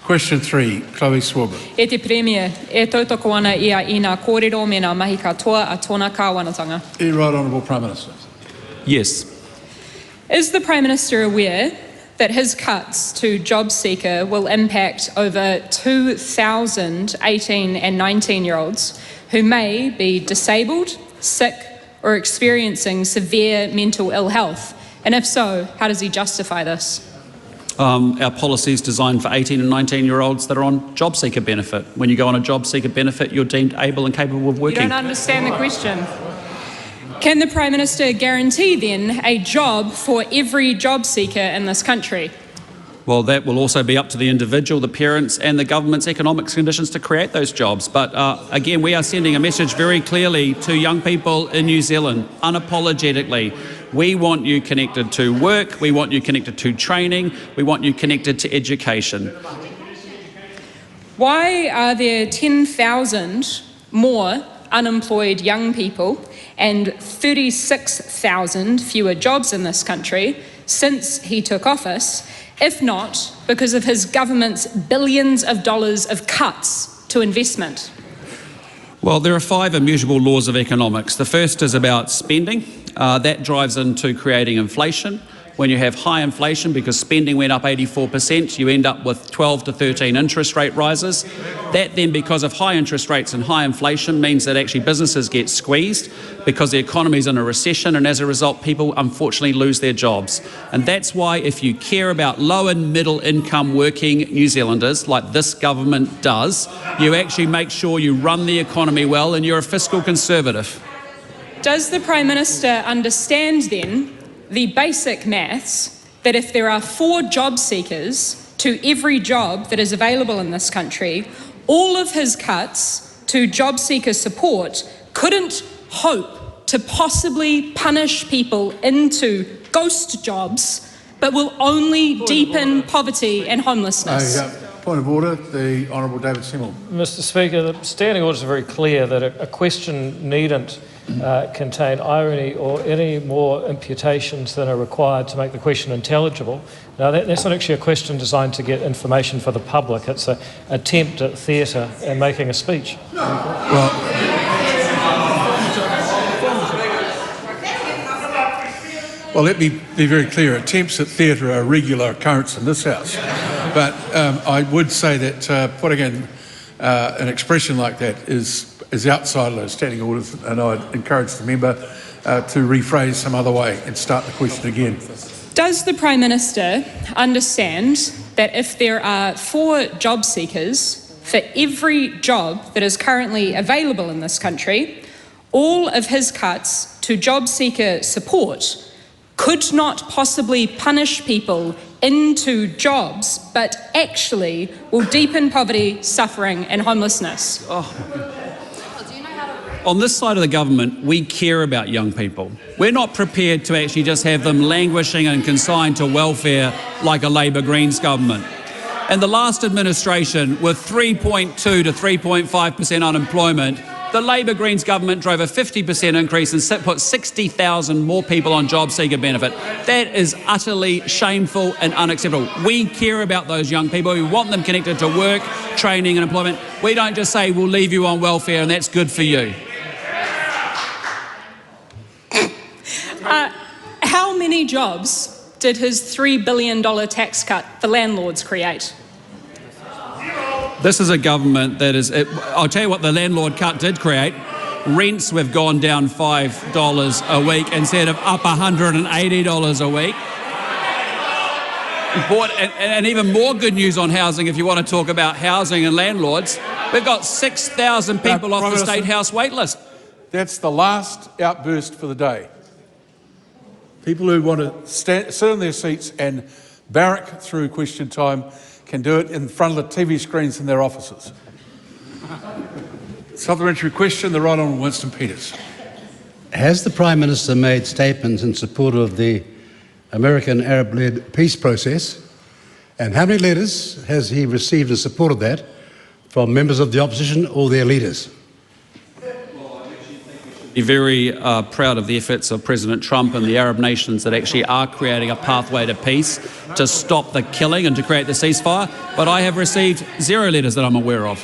Question 3, Chlöe Swarbrick. E te Premier, e tautoko ana ia I ngā kōrero me ngā mahi katoa a tōna kāwanatanga. Right Honourable Prime Minister. Yes. Is the Prime Minister aware that his cuts to job seeker will impact over 2,000 18 and 19-year-olds who may be disabled, sick or experiencing severe mental ill health? And if so, how does he justify this? Our policy is designed for 18 and 19-year-olds that are on job seeker benefit. When you go on a job seeker benefit, you're deemed able and capable of working. You don't understand the question. Can the Prime Minister guarantee then a job for every job seeker in this country? Well, that will also be up to the individual, the parents and the government's economic conditions to create those jobs. But again, we are sending a message very clearly to young people in New Zealand, unapologetically. We want you connected to work, we want you connected to training, we want you connected to education. Why are there 10,000 more unemployed young people and 36,000 fewer jobs in this country since he took office, if not because of his government's billions of dollars of cuts to investment? Well, there are 5 immutable laws of economics. The first is about spending. That drives into creating inflation. When you have high inflation, because spending went up 84%, you end up with 12 to 13 interest rate rises. That then, because of high interest rates and high inflation, means that actually businesses get squeezed because the economy is in a recession, and as a result, people unfortunately lose their jobs. And that's why, if you care about low and middle income working New Zealanders, like this government does, you actually make sure you run the economy well and you're a fiscal conservative. Does the Prime Minister understand then the basic maths that if there are 4 job seekers to every job that is available in this country, all of his cuts to job seeker support couldn't hope to possibly punish people into ghost jobs, but will only deepen poverty and homelessness? Point of order, the Honourable David Semmel. Mr Speaker, the standing orders are very clear that a question needn't contain irony or any more imputations than are required to make the question intelligible. Now, that's not actually a question designed to get information for the public. It's an attempt at theatre and making a speech. Well, let me be very clear. Attempts at theatre are a regular occurrence in this House. But I would say that putting in an expression like that is outside of those standing orders, and I'd encourage the member to rephrase some other way and start the question again. Does the Prime Minister understand that if there are 4 job seekers for every job that is currently available in this country, all of his cuts to job seeker support could not possibly punish people into jobs, but actually will deepen poverty, suffering and homelessness? On this side of the government, we care about young people. We're not prepared to actually just have them languishing and consigned to welfare like a Labour Greens government. And the last administration, with 3.2 to 3.5% unemployment, the Labour Greens government drove a 50% increase and put 60,000 more people on job seeker benefit. That is utterly shameful and unacceptable. We care about those young people. We want them connected to work, training and employment. We don't just say we'll leave you on welfare and that's good for you. How many jobs did his $3 billion tax cut for landlords create? This is a government that is, I'll tell you what the landlord cut did create. Rents have gone down $5 a week instead of up $180 a week. And even more good news on housing, if you want to talk about housing and landlords. We've got 6,000 people off the State House wait list. That's the last outburst for the day. People who want to sit in their seats and barrack through question time can do it in front of the TV screens in their offices. Supplementary question, the Right Honourable Winston Peters. Has the Prime Minister made statements in support of the American Arab-led peace process? And how many letters has he received in support of that from members of the opposition or their leaders? Well, I actually think we should Be very proud of the efforts of President Trump and the Arab nations that actually are creating a pathway to peace, to stop the killing and to create the ceasefire. But I have received 0 letters that I'm aware of.